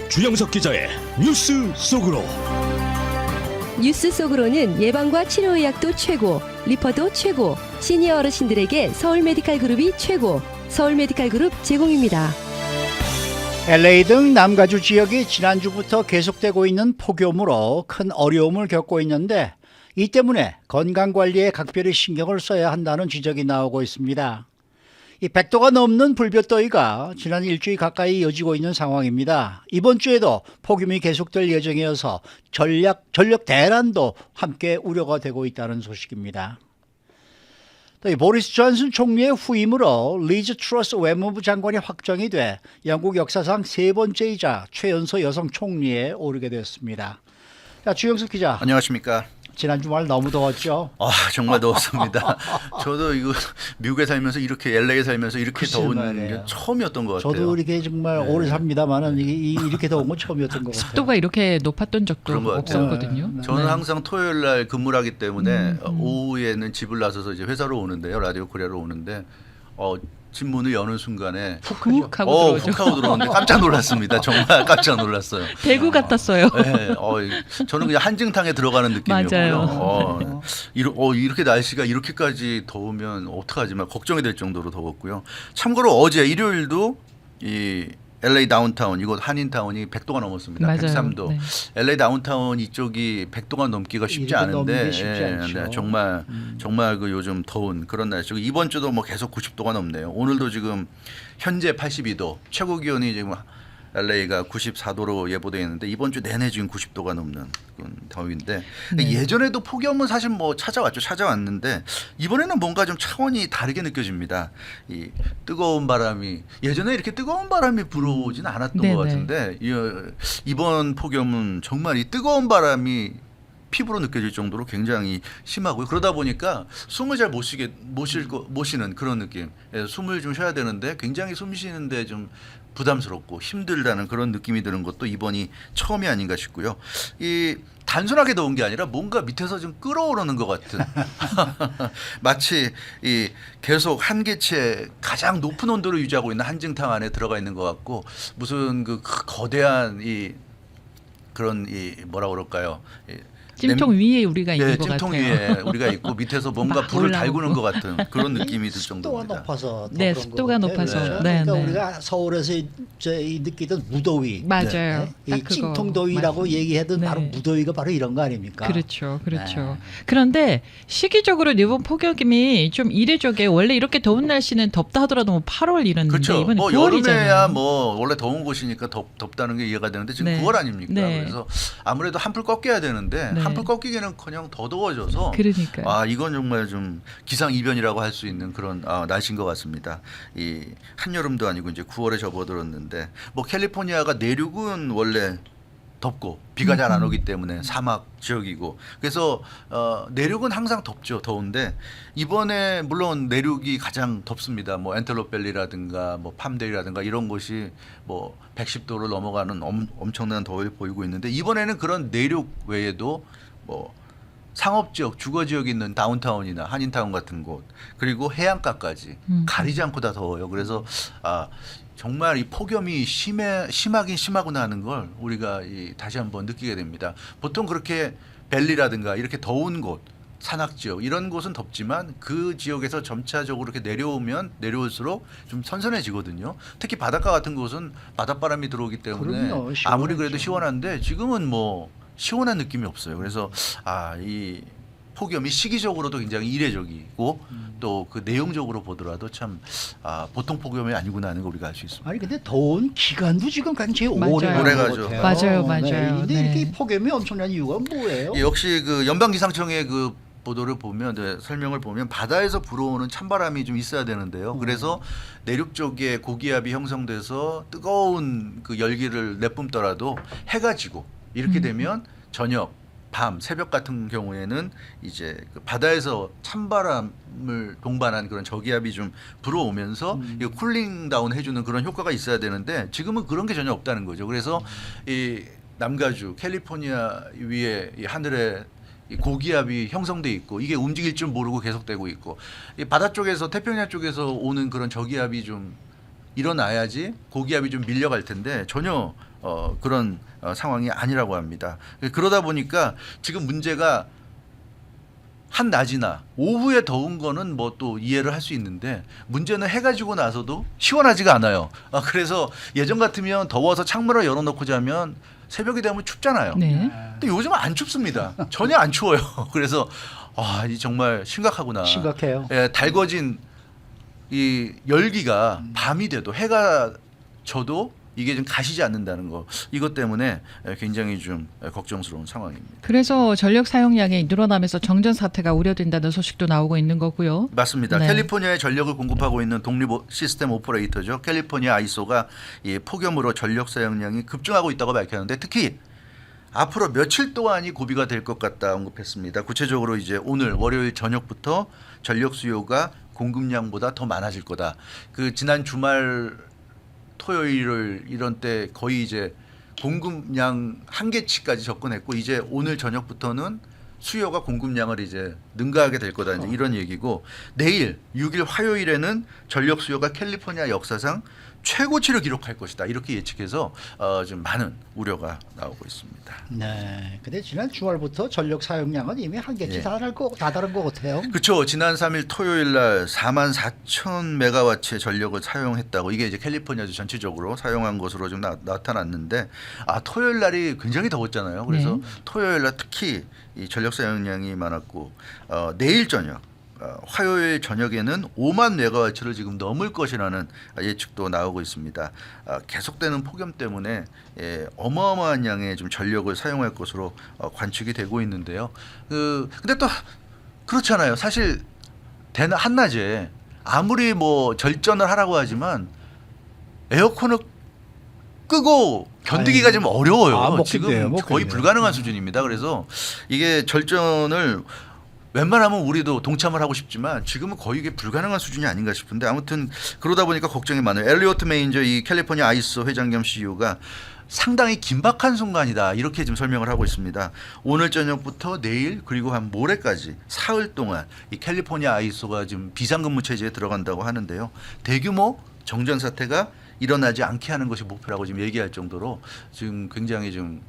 주영석 기자의 뉴스 속으로. 뉴스 속으로는 예방과 치료의학도 최고, 리퍼도 최고, 시니어 어르신들에게 서울 메디칼 그룹이 최고, 서울 메디칼 그룹 제공입니다. LA 등 남가주 지역이 지난주부터 계속되고 있는 폭염으로 큰 어려움을 겪고 있는데 이 때문에 건강관리에 각별히 신경을 써야 한다는 지적이 나오고 있습니다. 이 100도가 넘는 불볕더위가 지난 일주일 가까이 이어지고 있는 상황입니다. 이번 주에도 폭염이 계속될 예정이어서 전력 대란도 함께 우려가 되고 있다는 소식입니다. 또 이 보리스 존슨 총리의 후임으로 리즈 트러스 외무부 장관이 확정이 돼 영국 역사상 세 번째이자 최연소 여성 총리에 오르게 됐습니다. 자, 주영석 기자. 안녕하십니까. 지난 주말 너무 더웠죠? 정말 더웠습니다. 저도 이거 미국에 살면서 이렇게 LA에 살면서 이렇게 더운 게 처음이었던 것 같아요. 저도 이렇게 정말 오래 삽니다만은 이렇게 더운 건 처음이었던 것 같아요. 습도가 이렇게 높았던 적도 없었거든요. 네. 저는 항상 토요일 날 근무를 하기 때문에 오후에는 집을 나서서 이제 회사로 오는데요. 라디오 코리아로 오는데 집 문을 여는 순간에 훅 하고 들어오죠. 훅 하고 들어오는데 깜짝 놀랐습니다. 정말 깜짝 놀랐어요. 대구 같았어요. 네, 저는 그냥 한증탕에 들어가는 느낌이었고요. 이렇게 날씨가 이렇게까지 더우면 어떡하지 막 걱정이 될 정도로 더웠고요. 참고로 어제 일요일도 이 LA 다운타운 이곳 한인타운이 100도가 넘었습니다. 맞아요. 103도. 네. LA 다운타운 이쪽이 100도가 넘기가 쉽지 않은데 쉽지 않죠. 정말 그 요즘 더운 그런 날씨고 이번 주도 뭐 계속 90도가 넘네요. 오늘도 지금 현재 82도 최고 기온이 지금 LA가 94도로 예보되어 있는데 이번 주 내내 지금 90도가 넘는 그런 더위인데 예전에도 폭염은 사실 뭐 찾아왔는데 이번에는 뭔가 좀 차원이 다르게 느껴집니다. 이 뜨거운 바람이 예전에 이렇게 뜨거운 바람이 불어오진 않았던 것 같은데 이번 폭염은 정말 이 뜨거운 바람이 피부로 느껴질 정도로 굉장히 심하고요. 그러다 보니까 숨을 잘 못 쉬는 그런 느낌. 숨을 좀 쉬어야 되는데 굉장히 숨 쉬는데 좀 부담스럽고 힘들다는 그런 느낌이 드는 것도 이번이 처음이 아닌가 싶고요. 이 단순하게 더운 게 아니라 뭔가 밑에서 좀 끓어오르는 것 같은 마치 이 계속 한계치에 가장 높은 온도를 유지하고 있는 한증탕 안에 들어가 있는 것 같고 무슨 그 거대한 이 그런 이 뭐라 그럴까요? 찜통 위에 우리가 있는 것 찜통 같아요. 위에 우리가 있고 밑에서 뭔가 불을 달구는 것 같은 그런 느낌이 들 습도가 정도입니다. 높아서 네, 그런 습도가 것 같아요. 높아서. 그러니까 네. 우리가 서울에서 느끼던 무더위, 맞아요. 이 찜통더위라고 얘기하던 바로 무더위가 바로 이런 거 아닙니까? 그렇죠. 네. 그런데 시기적으로 이번 폭염이 좀 이례적이에요. 원래 이렇게 더운 날씨는 덥다 하더라도 뭐 8월 이랬는데 그렇죠. 이번에 뭐 9월이잖아요. 여름에야 뭐 원래 더운 곳이니까 덥다는 게 이해가 되는데 지금 네. 9월 아닙니까? 네. 그래서 아무래도 한풀 꺾여야 되는데 네. 한풀 꺾이기는커녕 더 더워져서 그러니까요. 이건 정말 좀 기상이변이라고 할 수 있는 그런 날씨인 것 같습니다. 이 한여름도 아니고 이제 9월에 접어들었는데 뭐 캘리포니아가 내륙은 원래 덥고 비가 잘 안 오기 때문에 사막 지역이고 그래서 내륙은 항상 덥죠. 더운데 이번에 물론 내륙이 가장 덥습니다. 뭐 엔텔로펠리라든가 뭐 팜데이라든가 이런 곳이 뭐 110도를 넘어가는 엄청난 더위를 보이고 있는데 이번에는 그런 내륙 외에도 뭐 상업지역, 주거지역이 있는 다운타운이나 한인타운 같은 곳 그리고 해안가까지 가리지 않고 다 더워요. 그래서 정말 이 폭염이 심하긴 심하구나 하는 걸 우리가 다시 한번 느끼게 됩니다. 보통 그렇게 벨리라든가 이렇게 더운 곳 산악지역 이런 곳은 덥지만 그 지역에서 점차적으로 이렇게 내려올수록 좀 선선해지거든요. 특히 바닷가 같은 곳은 바닷바람이 들어오기 때문에 그럼요, 아무리 그래도 시원하죠. 시원한데 지금은 뭐 시원한 느낌이 없어요. 그래서 이 폭염이 시기적으로도 굉장히 이례적이고 또 그 내용적으로 보더라도 참 보통 폭염이 아니구나 하는 걸 우리가 알 수 있습니다. 아니 근데 더운 기간도 지금 굉장히 맞아요. 오래 오래가죠. 같아요. 맞아요. 근데 네. 이렇게 폭염이 엄청난 이유가 뭐예요? 역시 그 연방기상청의 그 보도를 보면 설명을 보면 바다에서 불어오는 찬바람이 좀 있어야 되는데요. 그래서 내륙 쪽에 고기압이 형성돼서 뜨거운 그 열기를 내뿜더라도 해가 지고 이렇게 되면 저녁, 밤, 새벽 같은 경우에는 이제 그 바다에서 찬바람을 동반한 그런 저기압이 좀 불어오면서 이 쿨링 다운 해주는 그런 효과가 있어야 되는데 지금은 그런 게 전혀 없다는 거죠. 그래서 이 남가주 캘리포니아 위에 이 하늘에 이 고기압이 형성돼 있고 이게 움직일 줄 모르고 계속되고 있고 이 바다 쪽에서 태평양 쪽에서 오는 그런 저기압이 좀 일어나야지 고기압이 좀 밀려갈 텐데 전혀 그런 상황이 아니라고 합니다. 그러다 보니까 지금 문제가 한낮이나 오후에 더운 거는 뭐 또 이해를 할 수 있는데 문제는 해가 지고 나서도 시원하지가 않아요. 그래서 예전 같으면 더워서 창문을 열어놓고 자면 새벽이 되면 춥잖아요. 네. 근데 요즘은 안 춥습니다. 전혀 안 추워요. 그래서 이 정말 심각하구나. 심각해요. 예, 달궈진 이 열기가 밤이 돼도 해가 져도 이게 좀 가시지 않는다는 거, 이것 때문에 굉장히 좀 걱정스러운 상황입니다. 그래서 전력 사용량이 늘어나면서 정전 사태가 우려된다는 소식도 나오고 있는 거고요. 맞습니다. 네. 캘리포니아에 전력을 공급하고 있는 독립 시스템 오퍼레이터죠. 캘리포니아 아이소가 이 폭염으로 전력 사용량이 급증하고 있다고 밝혔는데 특히 앞으로 며칠 동안이 고비가 될 것 같다 언급했습니다. 구체적으로 이제 오늘 월요일 저녁부터 전력 수요가 공급량보다 더 많아질 거다. 그 지난 주말 토요일 이런 때 거의 이제 공급량 한계치까지 접근했고 이제 오늘 저녁부터는 수요가 공급량을 이제 능가하게 될 거다 이제 이런 얘기고 내일 6일 화요일에는 전력 수요가 캘리포니아 역사상 최고치를 기록할 것이다 이렇게 예측해서 좀 많은 우려가 나오고 있습니다. 네. 근데 지난 주말부터 전력 사용량은 이미 한계치 예. 다다른 것 같아요. 그렇죠. 지난 3일 토요일 날 44,000 메가와트의 전력을 사용했다고 이게 이제 캘리포니아주 전체적으로 사용한 것으로 좀 나타났는데 토요일 날이 굉장히 더웠잖아요. 그래서 네. 토요일 날 특히 이 전력 사용량이 많았고 내일 저녁 화요일 저녁에는 5만 메가와트를 지금 넘을 것이라는 예측도 나오고 있습니다. 계속되는 폭염 때문에 어마어마한 양의 좀 전력을 사용할 것으로 관측이 되고 있는데요. 근데 또 그렇잖아요. 사실 한낮에 아무리 뭐 절전을 하라고 하지만 에어컨을 끄고 견디기가 좀 어려워요. 못 지금 견뎌요, 못 거의 견뎌요. 불가능한 수준입니다. 그래서 이게 절전을 웬만하면 우리도 동참을 하고 싶지만 지금은 거의 이게 불가능한 수준이 아닌가 싶은데 아무튼 그러다 보니까 걱정이 많아요. 엘리오트 메인저 이 캘리포니아 아이소 회장 겸 CEO가 상당히 긴박한 순간이다 이렇게 지금 설명을 하고 있습니다. 오늘 저녁부터 내일 그리고 한 모레까지 사흘 동안 이 캘리포니아 아이소가 지금 비상근무 체제에 들어간다고 하는데요. 대규모 정전 사태가 일어나지 않게 하는 것이 목표라고 지금 얘기할 정도로 지금 굉장히 좀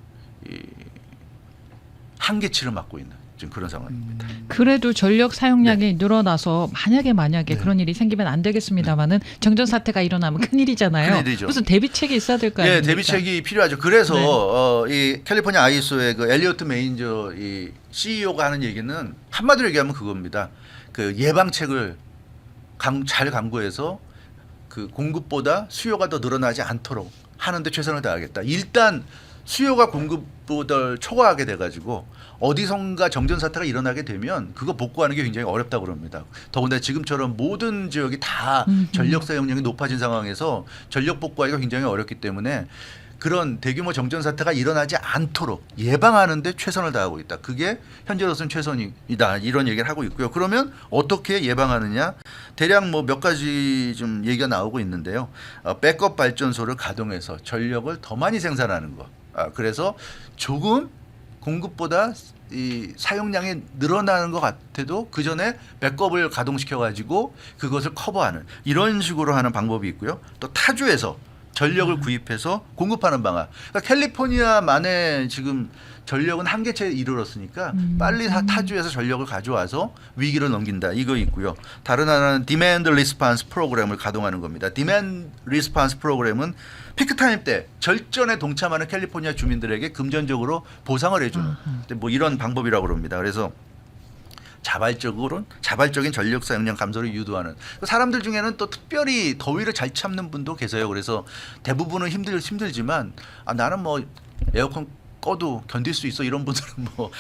한계치를 맞고 있는 지금 그런 상황입니다. 그래도 전력 사용량이 늘어나서 만약에 그런 일이 생기면 안 되겠습니다만은 정전 사태가 일어나면 큰일이잖아요. 큰일이죠. 무슨 대비책이 있어야 될 거 예, 아닙니까? 대비책이 필요하죠. 그래서 이 캘리포니아 아이소의 그 엘리오트 메인저 이 CEO가 하는 얘기는 한마디로 얘기하면 그겁니다. 그 예방책을 잘 강구해서 그 공급보다 수요가 더 늘어나지 않도록 하는데 최선을 다하겠다. 일단 수요가 공급보다 초과하게 돼가지고 어디선가 정전 사태가 일어나게 되면 그거 복구하는 게 굉장히 어렵다고 그럽니다. 더군다나 지금처럼 모든 지역이 다 전력 사용량이 높아진 상황에서 전력 복구하기가 굉장히 어렵기 때문에 그런 대규모 정전 사태가 일어나지 않도록 예방하는 데 최선을 다하고 있다. 그게 현재로서는 최선이다. 이런 얘기를 하고 있고요. 그러면 어떻게 예방하느냐? 대략 뭐 몇 가지 좀 얘기가 나오고 있는데요. 백업 발전소를 가동해서 전력을 더 많이 생산하는 것. 그래서 조금 공급보다 이 사용량이 늘어나는 것 같아도 그 전에 백업을 가동시켜 가지고 그것을 커버하는 이런 식으로 하는 방법이 있고요. 또 타주에서 전력을 구입해서 공급하는 방안. 그러니까 캘리포니아만의 지금 전력은 한계치에 이르렀으니까 빨리 타주에서 전력을 가져와서 위기를 넘긴다. 이거 있고요. 다른 하나는 디맨드 리스판스 프로그램을 가동하는 겁니다. 디맨드 리스판스 프로그램은 피크타임 때 절전에 동참하는 캘리포니아 주민들에게 금전적으로 보상을 해주는 뭐 이런 방법이라고 그럽니다. 그래서 자발적인 전력 사용량 감소를 유도하는 사람들 중에는 또 특별히 더위를 잘 참는 분도 계세요. 그래서 대부분은 힘들지만 나는 뭐 에어컨 꺼도 견딜 수 있어 이런 분들은 뭐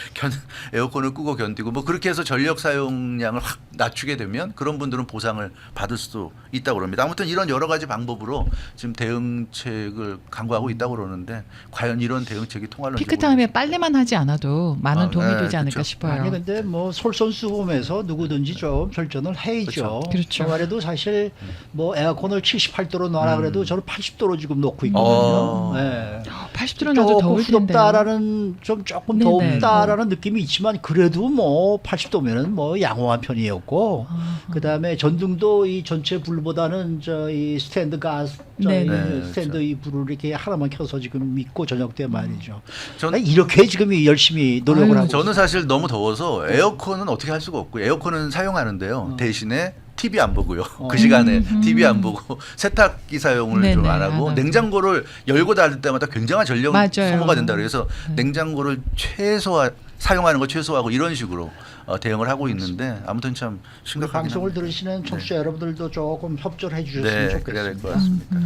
에어컨을 끄고 견디고 뭐 그렇게 해서 전력 사용량을 확 낮추게 되면 그런 분들은 보상을 받을 수도 있다고 그럽니다. 아무튼 이런 여러 가지 방법으로 지금 대응책을 강구하고 있다고 그러는데 과연 이런 대응책이 통할런지 피크타임에 빨래만 하지 않아도 많은 도움이 네, 되지 않을까 그렇죠. 싶어요. 아니 근데 뭐 솔선수범해서 누구든지 좀 절전을 해야죠. 그렇죠. 주말에도 사실 뭐 에어컨을 78도로 놔라 그래도 저는 80도로 지금 놓고 있거든요. 네. 80도로 나도 더울 텐데. 후덥다라는 덥다라는 좀 조금 네네. 덥다라는 느낌이 있지만 그래도 뭐 80도면은 뭐 양호한 편이었고 그다음에 전등도 이 전체 불보다는 이 스탠드 가스 네네. 스탠드 이 불을 이렇게 하나만 켜서 지금 있고 저녁 때 말이죠. 저는 이렇게 지금 열심히 노력을 하고 저는 사실 너무 더워서 에어컨은 어떻게 할 수가 없고 에어컨은 사용하는데요. 대신에 TV 안 보고요. 그 시간에 TV 안 보고 세탁기 사용을 좀 안 하고 냉장고를 열고 닫을 때마다 굉장한 전력 맞아요. 소모가 된다 그래서 냉장고를 사용하는 거 최소화하고 이런 식으로 대응을 하고 있는데 아무튼 참 우리 심각하긴 방송을 합니다. 들으시는 청취자 여러분들도 조금 협조를 해주셨으면 네, 좋겠습니다. 그래야 될 것 같습니다.